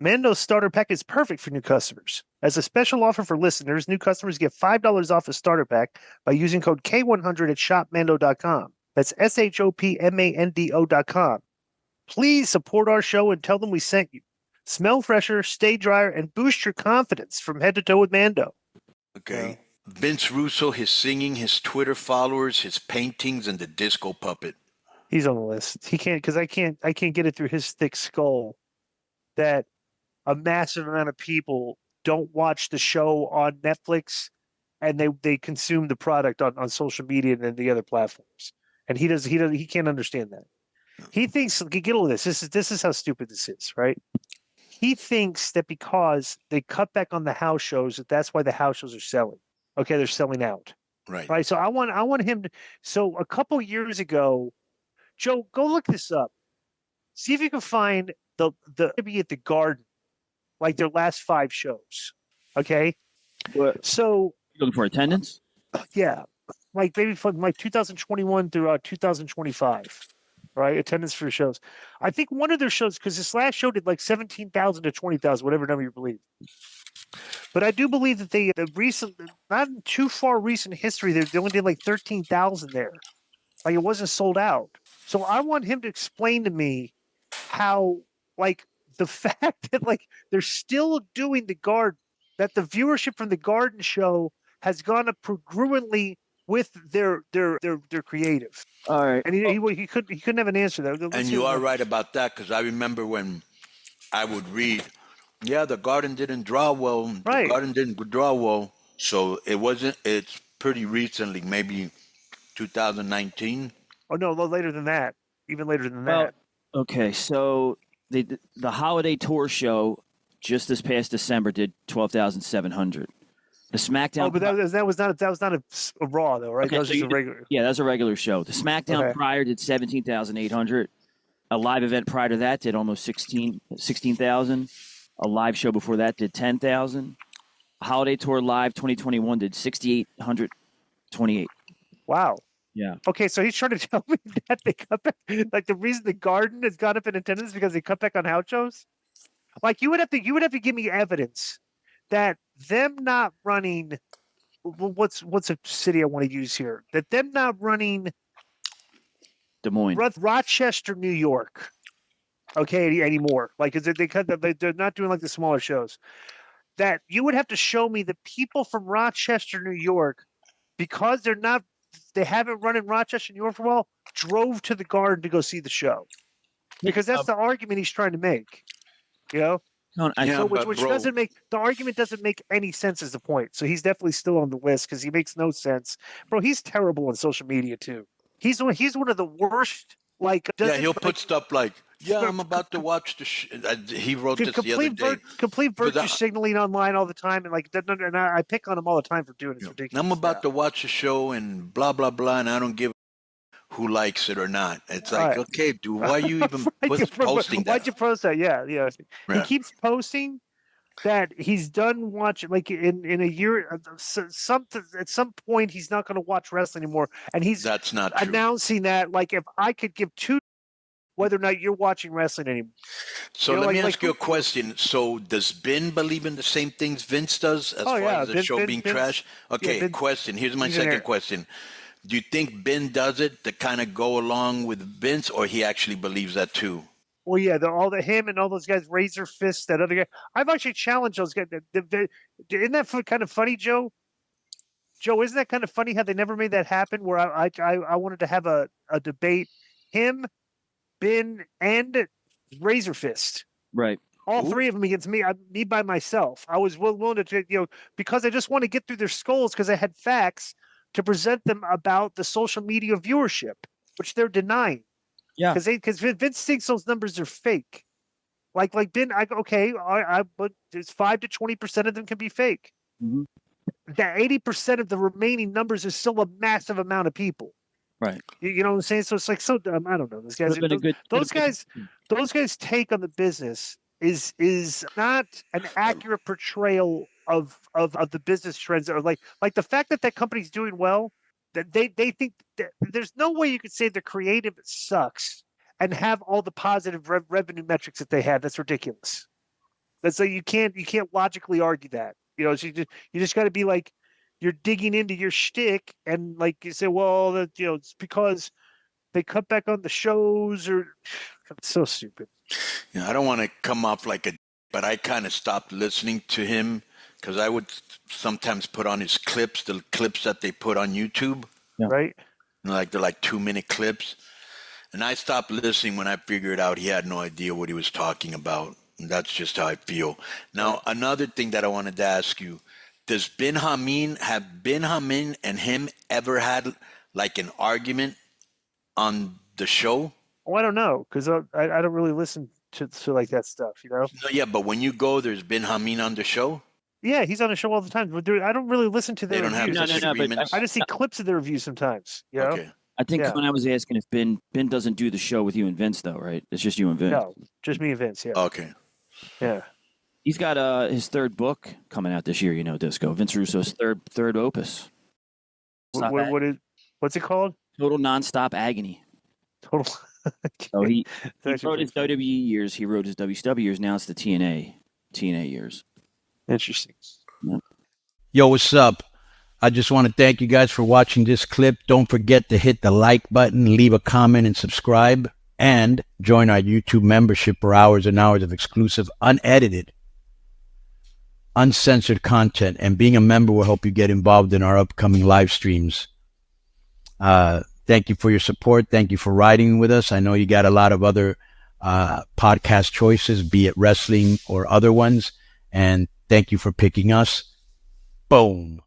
Mando's starter pack is perfect for new customers. As a special offer for listeners, new customers get $5 off a starter pack by using code K100 at shopmando.com. That's SHOPMANDO.com. Please support our show and tell them we sent you. Smell fresher, stay drier, and boost your confidence from head to toe with Mando. Okay. Vince Russo, his singing, his Twitter followers, his paintings, and the disco puppet. He's on the list. He can't, because I can't get it through his thick skull that a massive amount of people don't watch the show on Netflix and they consume the product on social media and the other platforms. And he can't understand that. He thinks, get all this. This is how stupid this is, right? He thinks that because they cut back on the house shows, that's why the house shows are selling. Okay, they're selling out. Right. So I want him to. So a couple years ago, Joe, go look this up. See if you can find the be at the Garden, like their last 5 shows. Okay. What? So You looking for attendance? Yeah, like maybe from like 2021 through 2025. Right, attendance for shows. I think one of their shows, because this last show did like 17,000 to 20,000, whatever number you believe. But I do believe that the recent, not in too far recent history, they only did like 13,000 there. Like it wasn't sold out. So I want him to explain to me how, like, the fact that like they're still doing the Garden, that the viewership from the Garden show has gone up congruently with their creative. All right. And he couldn't have an answer there. And you are right about that, because I remember when I would read, the Garden didn't draw well. Right. The Garden didn't draw well. So it's pretty recently, maybe 2019. Oh, no, later than that. Even later than that. Okay, so the holiday tour show just this past December did 12,700. The SmackDown. Oh, but that was not a Raw though, right? Okay, that was just a regular. Yeah, that's a regular show. The SmackDown prior did 17,800. A live event prior to that did almost 16,000. A live show before that did 10,000. Holiday Tour Live 2021 did 6,828. Wow. Yeah. Okay, so he's trying to tell me that they cut back, like the reason the Garden has gone up in attendance is because they cut back on house shows. Like you would have to give me evidence that them not running. What's a city I want to use here? That them not running Des Moines, Rochester, New York. Okay, anymore. Like they're not doing like the smaller shows. That you would have to show me the people from Rochester, New York, because they haven't run in Rochester, New York for a while, drove to the Garden to go see the show. Because that's the argument he's trying to make. You know? Which doesn't make the argument doesn't make any sense as the point. So he's definitely still on the list because he makes no sense. Bro, he's terrible on social media too. He's one of the worst. Like he'll put stuff like, I'm about to watch the he wrote this the other day. Complete virtue signaling online all the time, and and I pick on him all the time for doing it. It's ridiculous. I'm about to watch the show and blah blah blah, and I don't give who likes it or not. It's like, okay, dude, why are you even posting that? Why'd you post that? Yeah. He keeps posting that he's done watching, like in a year. At some point, he's not going to watch wrestling anymore, and that's not true. Announcing that, like, if I could give two, whether or not you're watching wrestling anymore. So let me ask you a question. So does Ben believe in the same things Vince does as far as the show being trash? Okay, question. Here's my second question. Do you think Ben does it to kind of go along with Vince, or he actually believes that too? Well, yeah, him and all those guys, Razor Fist, that other guy. I've actually challenged those guys. Isn't that kind of funny, Joe? Joe, isn't that kind of funny how they never made that happen? Where I wanted to have a debate, him, Ben, and Razor Fist. Right. All three of them against me by myself. I was willing to take, because I just want to get through their skulls because I had facts to present them about the social media viewership, which they're denying. Yeah, because Vince thinks those numbers are fake. Like Ben, but there's 5 to 20% of them can be fake. Mm-hmm. That 80% of the remaining numbers is still a massive amount of people. Right. You know what I'm saying? So it's like I don't know. Those guys' take on the business is not an accurate portrayal of the business trends, or like the fact that company's doing well, that they think that there's no way you could say the creative sucks and have all the positive revenue metrics that they have. That's ridiculous. That's like you can't logically argue that. You know, so you just got to be like you're digging into your shtick, and like you say, well, that it's because they cut back on the shows, or it's so stupid. Yeah, I don't want to come off like a, but I kind of stopped listening to him because I would sometimes put on his clips, the clips that they put on YouTube, right? Like they're like 2-minute clips. And I stopped listening when I figured out he had no idea what he was talking about. And that's just how I feel. Now, another thing that I wanted to ask you, does Bin Hamin and him ever had like an argument on the show? Oh, I don't know, because I don't really listen to like that stuff, No, yeah, but when you go, there's Bin Hamin on the show? Yeah, he's on the show all the time. But I don't really listen to their reviews. But I just see clips of their reviews sometimes. You know? Okay. I think Konnan was asking if Ben doesn't do the show with you and Vince, though, right? It's just you and Vince. No, just me and Vince. Yeah. Okay. Yeah. He's got his third book coming out this year. Disco Vince Russo's third opus. What's it called? Total Nonstop Agony. Total. So he wrote his WWE years. He wrote his WCW years. Now it's the TNA years. Interesting. Yeah. Yo, what's up? I just want to thank you guys for watching this clip. Don't forget to hit the like button, leave a comment, and subscribe. And join our YouTube membership for hours and hours of exclusive, unedited, uncensored content. And being a member will help you get involved in our upcoming live streams. Thank you for your support. Thank you for riding with us. I know you got a lot of other podcast choices, be it wrestling or other ones. And thank you for picking us. Boom.